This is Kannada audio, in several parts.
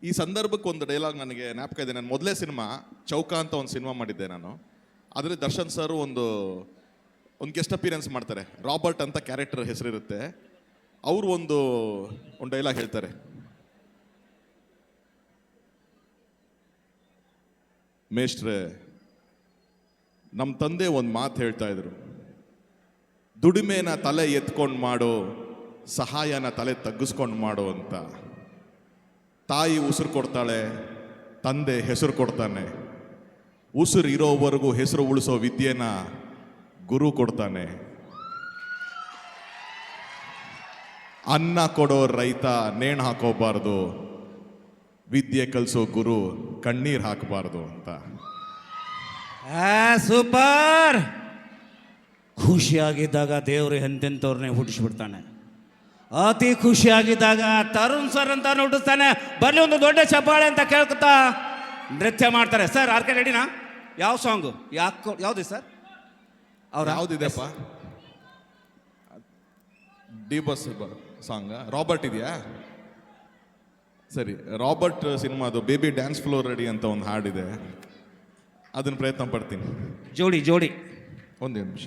ಈ ಸಂದರ್ಭಕ್ಕೆ ಒಂದು ಡೈಲಾಗ್ ನನಗೆ ಜ್ಞಾಪಕ ಇದೆ. ನನ್ನ ಮೊದಲೇ ಸಿನಿಮಾ ಚೌಕ ಅಂತ ಒಂದು ಸಿನಿಮಾ ಮಾಡಿದ್ದೆ ನಾನು. ಅದರಲ್ಲಿ ದರ್ಶನ್ ಸರ್ ಒಂದು ಗೆಸ್ಟ್ ಅಪಿಯರೆನ್ಸ್ ಮಾಡ್ತಾರೆ. ರಾಬರ್ಟ್ ಅಂತ ಕ್ಯಾರೆಕ್ಟರ್ ಹೆಸರಿರುತ್ತೆ. ಅವರು ಒಂದು ಡೈಲಾಗ್ ಹೇಳ್ತಾರೆ, ಮೇಷ್ಟ್ರೆ ನಮ್ಮ ತಂದೆ ಒಂದು ಮಾತು ಹೇಳ್ತಾ ಇದ್ರು, ದುಡಿಮೆನ ತಲೆ ಎತ್ಕೊಂಡು ಮಾಡು, ಸಹಾಯನ ತಲೆ ತಗ್ಗಿಸ್ಕೊಂಡು ಮಾಡು ಅಂತ. ತಾಯಿ ಉಸಿರು ಕೊಡ್ತಾಳೆ, ತಂದೆ ಹೆಸರು ಕೊಡ್ತಾನೆ. ಉಸಿರು ಇರೋವರೆಗೂ ಹೆಸರು ಉಳಿಸೋ ವಿದ್ಯೆನ ಗುರು ಕೊಡ್ತಾನೆ. ಅನ್ನ ಕೊಡೋ ರೈತ ನೇಣು ಹಾಕೋಬಾರ್ದು, ವಿದ್ಯೆ ಕಲಿಸೋ ಗುರು ಕಣ್ಣೀರು ಹಾಕಬಾರ್ದು ಅಂತ. ಸೂಪರ್. ಖುಷಿಯಾಗಿದ್ದಾಗ ದೇವರು ಎಂತೆಂಥವ್ರನ್ನೇ ಹುಟ್ಟಿಸ್ಬಿಡ್ತಾನೆ. ಅತಿ ಖುಷಿಯಾಗಿದ್ದಾಗ ತರುಣ್ ಸರ್ ಅಂತ ಹುಟ್ಟಿಸ್ತಾನೆ. ಬರ್ಲಿ ಒಂದು ದೊಡ್ಡ ಚಪ್ಪಾಳೆ ಅಂತ ಕೇಳ್ಕೊತಾ ನೃತ್ಯ ಮಾಡ್ತಾರೆ. ಸರ್ ಆರ್ಕೆ ರೆಡಿನಾ? ಯಾವ ಸಾಂಗು? ಯಾವ್ದು ಸರ್? ಅವ್ರು ಯಾವುದಿದೆಪ್ಪ? D boss song. ರಾಬರ್ಟ್ ಇದೆಯಾ? ಸರಿ, ರಾಬರ್ಟ್ ಸಿನಿಮಾದು ಬೇಬಿ ಡ್ಯಾನ್ಸ್ ಫ್ಲೋರ್ ರೆಡಿ ಅಂತ ಒಂದು ಹಾಡಿದೆ, ಅದನ್ನು ಪ್ರಯತ್ನ ಪಡ್ತೀನಿ. ಜೋಡಿ ಜೋಡಿ ಒಂದೇ ನಿಮಿಷ.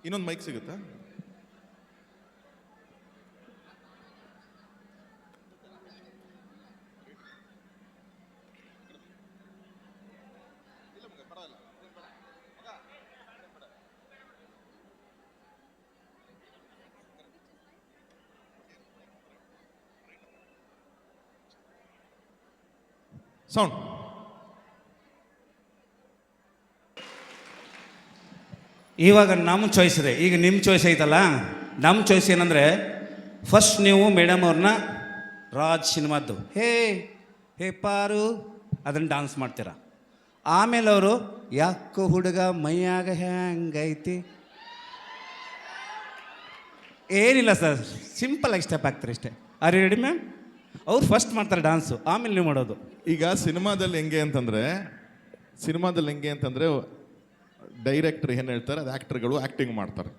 ಇನ್ನೊಂದು ಮೈಕ್ ಸಿಗುತ್ತಾ? ಸೌಂಡ್. ಇವಾಗ ನಮ್ಮ ಚಾಯ್ಸ್ ಇದೆ. ಈಗ ನಿಮ್ಮ ಚಾಯ್ಸ್ ಐತಲ್ಲ. ನಮ್ಮ ಚಾಯ್ಸ್ ಏನಂದರೆ, ಫಸ್ಟ್ ನೀವು ಮೇಡಮ್ ಅವ್ರನ್ನ ರಾಜ್ ಸಿನಿಮಾದ್ದು ಹೇ ಹೇ ಪಾರು ಅದನ್ನು ಡಾನ್ಸ್ ಮಾಡ್ತೀರ. ಆಮೇಲೆ ಅವರು ಯಾಕೋ ಹುಡುಗ ಮೈಯಾಗ ಹ್ಯಾಂಗೈತಿ, ಏನಿಲ್ಲ ಸರ್, ಸಿಂಪಲ್ ಆಗಿ ಸ್ಟೆಪ್ ಹಾಕ್ತಾರೆ ಇಷ್ಟೇ. Are you ready ma'am? ಅವ್ರು ಫಸ್ಟ್ ಮಾಡ್ತಾರೆ ಡಾನ್ಸು, ಆಮೇಲೆ ನೀವು ಮಾಡೋದು. ಈಗ ಸಿನಿಮಾದಲ್ಲಿ ಹೆಂಗೆ ಅಂತಂದರೆ ಡೈರೆಕ್ಟರ್ ಏನು ಹೇಳ್ತಾರೆ ಅದು ಆ್ಯಕ್ಟರ್ಗಳು ಆ್ಯಕ್ಟಿಂಗ್ ಮಾಡ್ತಾರೆ.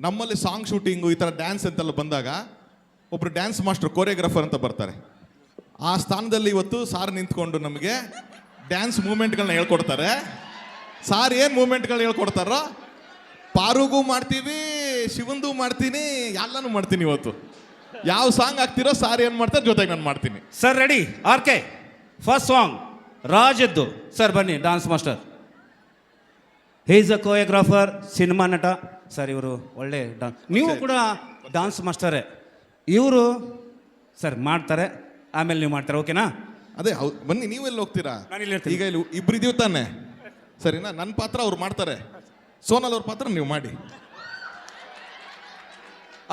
ನಮ್ಮಲ್ಲಿ ಸಾಂಗ್ ಶೂಟಿಂಗು ಈ ಥರ ಡ್ಯಾನ್ಸ್ ಅಂತೆಲ್ಲ ಬಂದಾಗ ಒಬ್ಬರು ಡ್ಯಾನ್ಸ್ ಮಾಸ್ಟರ್, ಕೊರಿಯೋಗ್ರಾಫರ್ ಅಂತ ಬರ್ತಾರೆ. ಆ ಸ್ಥಾನದಲ್ಲಿ ಇವತ್ತು ಸಾರ್ ನಿಂತ್ಕೊಂಡು ನಮಗೆ ಡ್ಯಾನ್ಸ್ ಮೂಮೆಂಟ್ಗಳನ್ನ ಹೇಳ್ಕೊಡ್ತಾರೆ. ಸಾರ್ ಏನು ಮೂಮೆಂಟ್ಗಳನ್ನ ಹೇಳ್ಕೊಡ್ತಾರೋ ಪಾರುಗೂ ಮಾಡ್ತೀವಿ, ಶಿವಂದು ಮಾಡ್ತೀನಿ, ಎಲ್ಲನೂ ಮಾಡ್ತೀನಿ. ಇವತ್ತು ಯಾವ ಸಾಂಗ್ ಹಾಕ್ತಿರೋ ಸಾರ್ ಏನು ಮಾಡ್ತಾರೆ ಜೊತೆಗೆ ನಾನು ಮಾಡ್ತೀನಿ. Sir ready? R K first song ರಾಜದ್ದು. ಸರ್ ಬನ್ನಿ, dance master. Is a choreographer, cinema ನಟ. ಸರ್ ಇವರು ಒಳ್ಳೆ ಡಾನ್ಸ್, ನೀವು ಕೂಡ ಡಾನ್ಸ್ ಮಾಸ್ಟರೇ. ಇವರು ಸರ್ ಮಾಡ್ತಾರೆ, ಆಮೇಲೆ ನೀವು ಮಾಡ್ತಾರೆ. ಓಕೆನಾ? ಅದೇ ಹೌದು. ಬನ್ನಿ, ನೀವೆಲ್ಲಿ ಹೋಗ್ತೀರಾ? ನಾನು ಇಲ್ಲಿ ಇರ್ತೀನಿ. ಈಗ ಇಲ್ಲಿ ಇಬ್ರು ಇದೀವಿ ತಾನೆ? ಸರಿನಾ? ನನ್ನ ಪಾತ್ರ ಅವ್ರು ಮಾಡ್ತಾರೆ, ಸೋನಲ್ ಅವ್ರ ಪಾತ್ರ ನೀವು ಮಾಡಿ.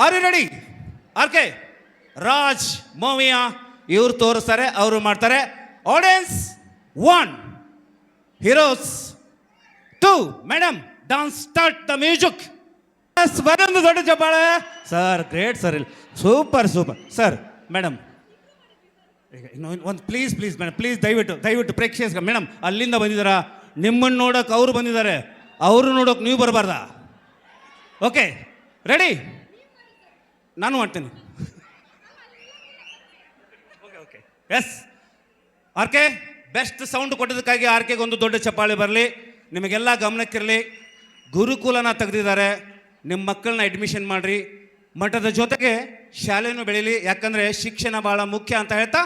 Are you ready? R K Raj ಮೂವಿಯ ಇವ್ರು ತೋರಿಸ್ತಾರೆ, ಅವರು ಮಾಡ್ತಾರೆ. Audience 1, heroes 2. Madam dance start the music. ಬರೊಂದು ದೊಡ್ಡ ಚಪ್ಪಾಳೆ ಸರ್. ಗ್ರೇಟ್ ಸರ್, ಇಲ್ಲಿ ಸೂಪರ್ ಸೂಪರ್ ಸರ್. ಮೇಡಮ್ ಈಗ ಒಂದು ಪ್ಲೀಸ್ ಮೇಡಮ್, ಪ್ಲೀಸ್ ದಯವಿಟ್ಟು ಪ್ರೇಕ್ಷಕ ಮೇಡಮ್ ಅಲ್ಲಿಂದ ಬಂದಿದ್ದಾರಾ? ನಿಮ್ಮನ್ನು ನೋಡೋಕೆ ಅವರು ಬಂದಿದ್ದಾರೆ, ಅವರು ನೋಡೋಕೆ ನೀವು ಬರಬಾರ್ದಾ? Okay ready? ನಾನು ಮಾಡ್ತೀನಿ. Okay yes. R K best sound ಕೊಟ್ಟಿದ್ದಕ್ಕಾಗಿ ಆರ್ ಕೆಗೆ ಒಂದು ದೊಡ್ಡ ಚಪ್ಪಾಳೆ ಬರಲಿ. ನಿಮಗೆಲ್ಲ ಗಮನಕ್ಕಿರಲಿ, ಗುರುಕುಲನ ತೆಗೆದಿದ್ದಾರೆ. ನಿಮ್ಮ ಮಕ್ಕಳನ್ನ ಅಡ್ಮಿಷನ್ ಮಾಡಿರಿ. ಮಠದ ಜೊತೆಗೆ ಶಾಲೆನೂ ಬೆಳೀಲಿ, ಯಾಕಂದರೆ ಶಿಕ್ಷಣ ಭಾಳ ಮುಖ್ಯ ಅಂತ ಹೇಳ್ತಾ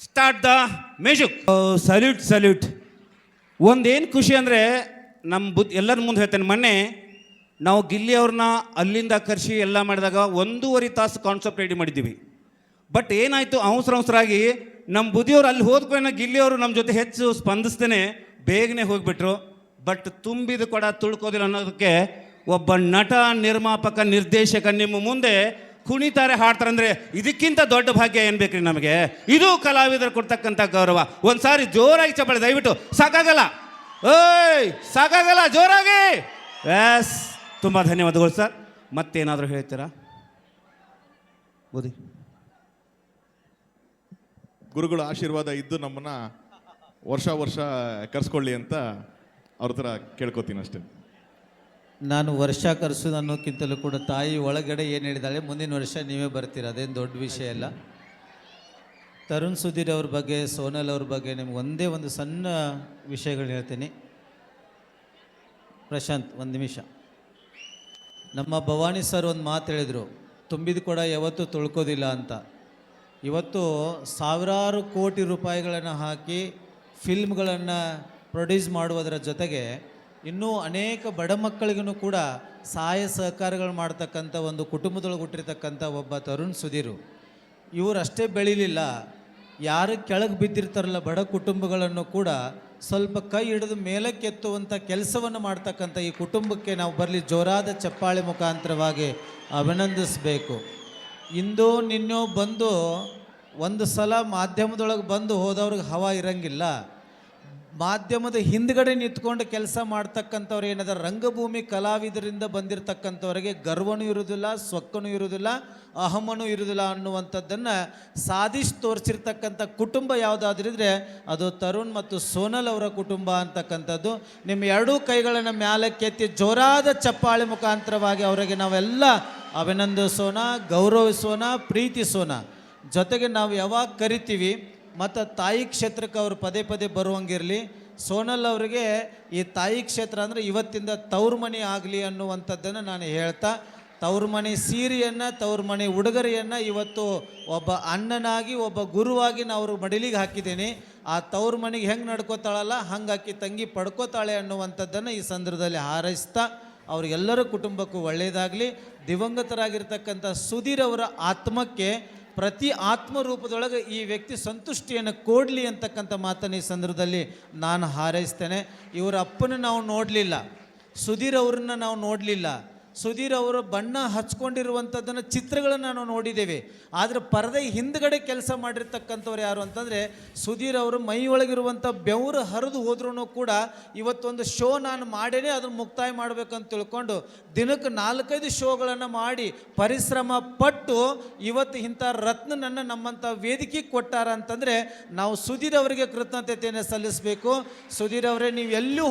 ಸ್ಟಾರ್ಟ್ ದ ಮ್ಯೂಸಿಕ್. ಸಲ್ಯೂಟ್. ಒಂದೇನು ಖುಷಿ ಅಂದರೆ ನಮ್ಮ ಎಲ್ಲರ ಮುಂದೆ ಹೇಳ್ತೇನೆ, ಮೊನ್ನೆ ನಾವು ಗಿಲ್ಲಿ ಅವ್ರನ್ನ ಅಲ್ಲಿಂದ ಕರೆಸಿ ಎಲ್ಲ ಮಾಡಿದಾಗ 1.5 ತಾಸು ಕಾನ್ಸೆಪ್ಟ್ ರೆಡಿ ಮಾಡಿದ್ದೀವಿ. ಬಟ್ ಏನಾಯಿತು, ಅವಸರಾಗಿ ನಮ್ಮ ಬುದ್ಧಿಯವರು ಅಲ್ಲಿ ಹೋದ್ಕೊಂಡು ಗಿಲ್ಲಿಯವರು ನಮ್ಮ ಜೊತೆ ಹೆಚ್ಚು ಸ್ಪಂದಿಸ್ತೇನೆ ಬೇಗನೆ ಹೋಗಿಬಿಟ್ರು. ಬಟ್ ತುಂಬಿದ ಕೊಡ ತುಳ್ಕೋದಿಲ್ಲ ಅನ್ನೋದಕ್ಕೆ ಒಬ್ಬ ನಟ, ನಿರ್ಮಾಪಕ, ನಿರ್ದೇಶಕ ನಿಮ್ಮ ಮುಂದೆ ಕುಣಿತಾರೆ, ಹಾಡ್ತಾರೆ ಅಂದರೆ ಇದಕ್ಕಿಂತ ದೊಡ್ಡ ಭಾಗ್ಯ ಏನು ಬೇಕ್ರಿ ನಮಗೆ? ಇದು ಕಲಾವಿದರು ಕೊಡ್ತಕ್ಕಂಥ ಗೌರವ. ಒಂದು ಸಾರಿ ಜೋರಾಗಿ ಚಪ್ಪಾಳೆ ದಯವಿಟ್ಟು. ಸಾಕಾಗಲ್ಲ, ಜೋರಾಗಿ. ಎಸ್, ತುಂಬ ಧನ್ಯವಾದಗಳು ಸರ್. ಮತ್ತೇನಾದರೂ ಹೇಳ್ತೀರಾ? ಬೂದಿ ಗುರುಗಳ ಆಶೀರ್ವಾದ ಇದ್ದು ನಮ್ಮನ್ನ ವರ್ಷ ಕರೆಸ್ಕೊಳ್ಳಿ ಅಂತ ಅವ್ರ ಥರ ಕೇಳ್ಕೊತೀನಿ ಅಷ್ಟೇ. ನಾನು ವರ್ಷ ಕರೆಸೋದು ಅನ್ನೋಕ್ಕಿಂತಲೂ ಕೂಡ ತಾಯಿ ಒಳಗಡೆ ಏನು ಹೇಳಿದಾಳೆ, ಮುಂದಿನ ವರ್ಷ ನೀವೇ ಬರ್ತೀರ, ಅದೇನು ದೊಡ್ಡ ವಿಷಯ ಅಲ್ಲ. ತರುಣ್ ಸುಧೀರ್ ಅವ್ರ ಬಗ್ಗೆ, ಸೋನಲ್ ಅವ್ರ ಬಗ್ಗೆ ನಿಮ್ಗೆ ಒಂದೇ ಒಂದು ಸಣ್ಣ ವಿಷಯಗಳು ಹೇಳ್ತೀನಿ. ಪ್ರಶಾಂತ್, ಒಂದು ನಿಮಿಷ. ನಮ್ಮ ಭವಾನಿ ಸರ್ ಒಂದು ಮಾತು ಹೇಳಿದರು, ತುಂಬಿದ ಕೂಡ ಯಾವತ್ತೂ ತೊಳ್ಕೋದಿಲ್ಲ ಅಂತ. ಇವತ್ತು ಸಾವಿರಾರು ಕೋಟಿ ರೂಪಾಯಿಗಳನ್ನು ಹಾಕಿ ಫಿಲ್ಮ್ಗಳನ್ನು ಪ್ರೊಡ್ಯೂಸ್ ಮಾಡುವುದರ ಜೊತೆಗೆ ಇನ್ನೂ ಅನೇಕ ಬಡ ಮಕ್ಕಳಿಗೂ ಕೂಡ ಸಹಾಯ ಸಹಕಾರಗಳು ಮಾಡ್ತಕ್ಕಂಥ ಒಂದು ಕುಟುಂಬದೊಳಗೆ ಹುಟ್ಟಿರ್ತಕ್ಕಂಥ ಒಬ್ಬ ತರುಣ್ ಸುಧೀರು. ಇವರಷ್ಟೇ ಬೆಳೀಲಿಲ್ಲ, ಯಾರು ಕೆಳಗೆ ಬಿದ್ದಿರ್ತಾರಲ್ಲ ಬಡ ಕುಟುಂಬಗಳನ್ನು ಕೂಡ ಸ್ವಲ್ಪ ಕೈ ಹಿಡಿದು ಮೇಲಕ್ಕೆತ್ತುವಂಥ ಕೆಲಸವನ್ನು ಮಾಡ್ತಕ್ಕಂಥ ಈ ಕುಟುಂಬಕ್ಕೆ ನಾವು ಬರಲಿ ಜೋರಾದ ಚಪ್ಪಾಳೆ ಮುಖಾಂತರವಾಗಿ ಅಭಿನಂದಿಸಬೇಕು. ಇಂದು ನಿನ್ನೋ ಬಂದು ಒಂದು ಸಲ ಮಾಧ್ಯಮದೊಳಗೆ ಬಂದು ಹೋದವ್ರಿಗೆ ಹವಾ ಇರಂಗಿಲ್ಲ. ಮಾಧ್ಯಮದ ಹಿಂದ್ಗಡೆ ನಿಂತ್ಕೊಂಡು ಕೆಲಸ ಮಾಡ್ತಕ್ಕಂಥವ್ರು ಏನಾದ ರಂಗಭೂಮಿ ಕಲಾವಿದರಿಂದ ಬಂದಿರತಕ್ಕಂಥವ್ರಿಗೆ ಗರ್ವನೂ ಇರುವುದಿಲ್ಲ, ಸ್ವಕ್ಕನೂ ಇರುವುದಿಲ್ಲ, ಅಹಮನೂ ಇರುವುದಿಲ್ಲ ಅನ್ನುವಂಥದ್ದನ್ನು ಸಾಧಿಸಿ ತೋರಿಸಿರ್ತಕ್ಕಂಥ ಕುಟುಂಬ ಯಾವುದಾದ್ರಿದ್ರೆ ಅದು ತರುಣ್ ಮತ್ತು ಸೋನಲ್ ಅವರ ಕುಟುಂಬ ಅಂತಕ್ಕಂಥದ್ದು. ನಿಮ್ಮ ಎರಡೂ ಕೈಗಳನ್ನು ಮ್ಯಾಲಕ್ಕೆತ್ತಿ ಜೋರಾದ ಚಪ್ಪಾಳೆ ಮುಖಾಂತರವಾಗಿ ಅವರಿಗೆ ನಾವೆಲ್ಲ ಅಭಿನಂದಿಸೋಣ, ಗೌರವಿಸೋಣ, ಪ್ರೀತಿಸೋಣ. ಜೊತೆಗೆ ನಾವು ಯಾವಾಗ ಕರಿತೀವಿ ಮತ್ತು ತಾಯಿ ಕ್ಷೇತ್ರಕ್ಕೆ ಅವರು ಪದೇ ಪದೇ ಬರುವಂಗಿರಲಿ. ಸೋನಲ್ ಅವರಿಗೆ ಈ ತಾಯಿ ಕ್ಷೇತ್ರ ಅಂದರೆ ಇವತ್ತಿಂದ ತವ್ರ ಮನೆ ಆಗಲಿ ಅನ್ನುವಂಥದ್ದನ್ನು ನಾನು ಹೇಳ್ತಾ, ತವ್ರ ಮನೆ ಸೀರೆಯನ್ನು, ತವ್ರ ಮನೆ ಉಡುಗೊರೆಯನ್ನು ಇವತ್ತು ಒಬ್ಬ ಅಣ್ಣನಾಗಿ, ಒಬ್ಬ ಗುರುವಾಗಿ ನಾನು ಅವ್ರ ಮಡಿಲಿಗೆ ಹಾಕಿದ್ದೀನಿ. ಆ ತವ್ರ ಮನೆಗೆ ಹೆಂಗೆ ನಡ್ಕೋತಾಳಲ್ಲ ಹಂಗಾಕಿ ತಂಗಿ ಪಡ್ಕೋತಾಳೆ ಅನ್ನುವಂಥದ್ದನ್ನು ಈ ಸಂದರ್ಭದಲ್ಲಿ ಹಾರೈಸ್ತಾ, ಅವ್ರಿಗೆಲ್ಲರ ಕುಟುಂಬಕ್ಕೂ ಒಳ್ಳೆಯದಾಗಲಿ. ದಿವಂಗತರಾಗಿರ್ತಕ್ಕಂಥ ಸುಧೀರ್ ಅವರ ಆತ್ಮಕ್ಕೆ ಪ್ರತಿ ಆತ್ಮರೂಪದೊಳಗೆ ಈ ವ್ಯಕ್ತಿ ಸಂತುಷ್ಟಿಯನ್ನು ಕೊಡಲಿ ಅಂತಕ್ಕಂಥ ಮಾತನ್ನು ಈ ಸಂದರ್ಭದಲ್ಲಿ ನಾನು ಹಾರೈಸ್ತೇನೆ. ಇವರ ಅಪ್ಪನ ನಾವು ನೋಡಲಿಲ್ಲ, ಸುಧೀರ್ ಅವರನ್ನು ನಾವು ನೋಡಲಿಲ್ಲ. ಸುಧೀರ್ ಅವರು ಬಣ್ಣ ಹಚ್ಕೊಂಡಿರುವಂಥದ್ದನ್ನು ಚಿತ್ರಗಳನ್ನು ನಾವು ನೋಡಿದ್ದೇವೆ. ಆದರೆ ಪರದೆ ಹಿಂದ್ಗಡೆ ಕೆಲಸ ಮಾಡಿರ್ತಕ್ಕಂಥವ್ರು ಯಾರು ಅಂತಂದರೆ ಸುಧೀರ್ ಅವರು ಮೈಯೊಳಗಿರುವಂಥ ಬೆವರು ಹರಿದು ಹೋದ್ರೂ ಕೂಡ ಇವತ್ತೊಂದು ಶೋ ನಾನು ಮಾಡೇನೆ ಅದನ್ನು ಮುಕ್ತಾಯ ಮಾಡಬೇಕಂತ ತಿಳ್ಕೊಂಡು ದಿನಕ್ಕೆ 4-5 ಶೋಗಳನ್ನು ಮಾಡಿ ಪರಿಶ್ರಮ ಪಟ್ಟು ಇವತ್ತು ಇಂಥ ರತ್ನನನ್ನು ನಮ್ಮಂಥ ವೇದಿಕೆಗೆ ಕೊಟ್ಟಾರ ಅಂತಂದರೆ ನಾವು ಸುಧೀರ್ ಅವರಿಗೆ ಕೃತಜ್ಞತೆಯನ್ನು ಸಲ್ಲಿಸಬೇಕು. ಸುಧೀರ್ ಅವರೇ, ನೀವೆಲ್ಲೂ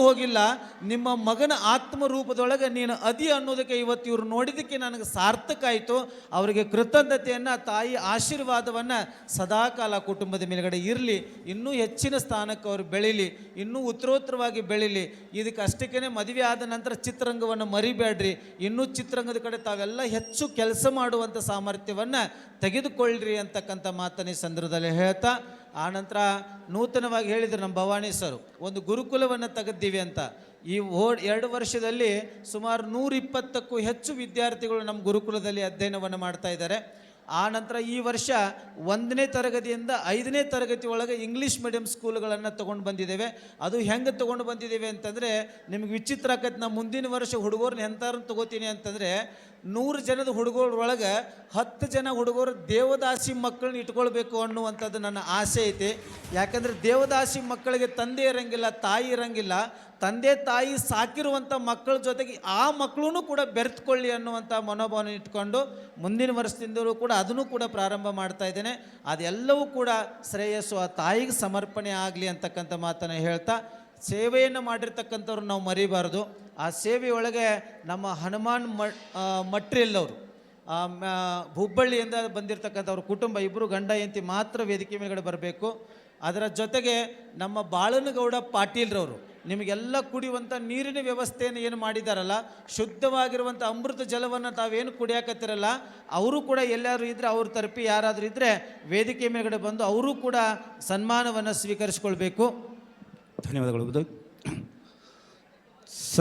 ಹೋಗಿಲ್ಲ, ನಿಮ್ಮ ಮಗನ ಆತ್ಮರೂಪದೊಳಗೆ ನೀನು ಅದಿ ಅನ್ನೋದಕ್ಕೆ ಇವತ್ತು ಇವರು ನೋಡಿದ್ದಕ್ಕೆ ನನಗೆ ಸಾರ್ಥಕ ಆಯಿತು. ಅವರಿಗೆ ಕೃತಜ್ಞತೆಯನ್ನು, ತಾಯಿ ಆಶೀರ್ವಾದವನ್ನು ಸದಾಕಾಲ ಕುಟುಂಬದ ಮೇಲ್ಗಡೆ ಇರಲಿ. ಇನ್ನೂ ಹೆಚ್ಚಿನ ಸ್ಥಾನಕ್ಕೆ ಅವರು ಬೆಳೀಲಿ, ಇನ್ನೂ ಉತ್ತರೋತ್ತರವಾಗಿ ಬೆಳೀಲಿ. ಇದಕ್ಕೆ ಅಷ್ಟಕ್ಕೇ ಮದುವೆ ಆದ ನಂತರ ಚಿತ್ರರಂಗವನ್ನು ಮರಿಬೇಡ್ರಿ, ಇನ್ನೂ ಚಿತ್ರರಂಗದ ಕಡೆ ತಾವೆಲ್ಲ ಹೆಚ್ಚು ಕೆಲಸ ಮಾಡುವಂಥ ಸಾಮರ್ಥ್ಯವನ್ನು ತೆಗೆದುಕೊಳ್ಳ್ರಿ ಅಂತಕ್ಕಂಥ ಮಾತನ್ನು ಈ ಸಂದರ್ಭದಲ್ಲಿ ಹೇಳ್ತಾ, ಆನಂತರ ನೂತನವಾಗಿ ಹೇಳಿದರು ನಮ್ಮ ಭವಾನಿ ಸರ್, ಒಂದು ಗುರುಕುಲವನ್ನು ತೆಗೆದಿದ್ದೀವಿ ಅಂತ. ಈ 2 ವರ್ಷದಲ್ಲಿ ಸುಮಾರು 120ಕ್ಕೂ ಹೆಚ್ಚು ವಿದ್ಯಾರ್ಥಿಗಳು ನಮ್ಮ ಗುರುಕುಲದಲ್ಲಿ ಅಧ್ಯಯನವನ್ನು ಮಾಡ್ತಾ ಇದ್ದಾರೆ. ಆ ನಂತರ ಈ ವರ್ಷ 1ನೇ ತರಗತಿಯಿಂದ 5ನೇ ತರಗತಿ ಒಳಗೆ ಇಂಗ್ಲೀಷ್ ಮೀಡಿಯಂ ಸ್ಕೂಲ್ಗಳನ್ನು ತೊಗೊಂಡು ಬಂದಿದ್ದೇವೆ. ಅದು ಹೆಂಗೆ ತೊಗೊಂಡು ಬಂದಿದ್ದೇವೆ ಅಂತಂದರೆ ನಿಮಗೆ ವಿಚಿತ್ರ ಆಕೈತೆ. ನಾವು ಮುಂದಿನ ವರ್ಷ ಹುಡುಗರನ್ನ ಎಂಥವ್ರನ್ನ ತೊಗೋತೀನಿ ಅಂತಂದರೆ 100 ಜನದ ಹುಡುಗರೊಳಗೆ 10 ಜನ ಹುಡುಗರು ದೇವದಾಸಿ ಮಕ್ಕಳನ್ನ ಇಟ್ಕೊಳ್ಬೇಕು ಅನ್ನುವಂಥದ್ದು ನನ್ನ ಆಸೆ ಐತಿ. ಯಾಕಂದರೆ ದೇವದಾಸಿ ಮಕ್ಕಳಿಗೆ ತಂದೆ ಇರಂಗಿಲ್ಲ, ತಾಯಿ ಇರಂಗಿಲ್ಲ. ತಂದೆ ತಾಯಿ ಸಾಕಿರುವಂಥ ಮಕ್ಕಳ ಜೊತೆಗೆ ಆ ಮಕ್ಕಳೂ ಕೂಡ ಬೆರೆತುಕೊಳ್ಳಿ ಅನ್ನುವಂಥ ಮನೋಭಾವನೆ ಇಟ್ಕೊಂಡು ಮುಂದಿನ ವರ್ಷದಿಂದಲೂ ಕೂಡ ಅದನ್ನು ಕೂಡ ಪ್ರಾರಂಭ ಮಾಡ್ತಾ ಇದ್ದೇನೆ. ಅದೆಲ್ಲವೂ ಕೂಡ ಶ್ರೇಯಸ್ಸು ಆ ತಾಯಿಗೆ ಸಮರ್ಪಣೆ ಆಗಲಿ ಅಂತಕ್ಕಂಥ ಮಾತನ್ನು ಹೇಳ್ತಾ, ಸೇವೆಯನ್ನು ಮಾಡಿರ್ತಕ್ಕಂಥವ್ರು ನಾವು ಮರಿಬಾರ್ದು. ಆ ಸೇವೆಯೊಳಗೆ ನಮ್ಮ ಹನುಮಾನ್ ಮಟ್ರಿಯಲ್ಲವರು ಹುಬ್ಬಳ್ಳಿಯಿಂದ ಬಂದಿರತಕ್ಕಂಥವ್ರ ಕುಟುಂಬ ಇಬ್ಬರು ಗಂಡ ಹೆಂಡತಿ ಮಾತ್ರ ವೇದಿಕೆ ಮೇಲ್ಗಡೆ ಬರಬೇಕು. ಅದರ ಜೊತೆಗೆ ನಮ್ಮ ಬಾಳನಗೌಡ ಪಾಟೀಲ್ರವರು ನಿಮಗೆಲ್ಲ ಕುಡಿಯುವಂಥ ನೀರಿನ ವ್ಯವಸ್ಥೆಯನ್ನು ಏನು ಮಾಡಿದಾರಲ್ಲ, ಶುದ್ಧವಾಗಿರುವಂಥ ಅಮೃತ ಜಲವನ್ನು ತಾವೇನು ಕುಡಿಯಾಕತ್ತಿರಲ್ಲ, ಅವರು ಕೂಡ ಎಲ್ಲರೂ ಇದ್ದರೆ ಅವ್ರ ತರಪಿ ಯಾರಾದರೂ ಇದ್ದರೆ ವೇದಿಕೆ ಮೇಲ್ಗಡೆ ಬಂದು ಅವರು ಕೂಡ ಸನ್ಮಾನವನ್ನು ಸ್ವೀಕರಿಸಿಕೊಳ್ಬೇಕು. ಧನ್ಯವಾದಗಳು.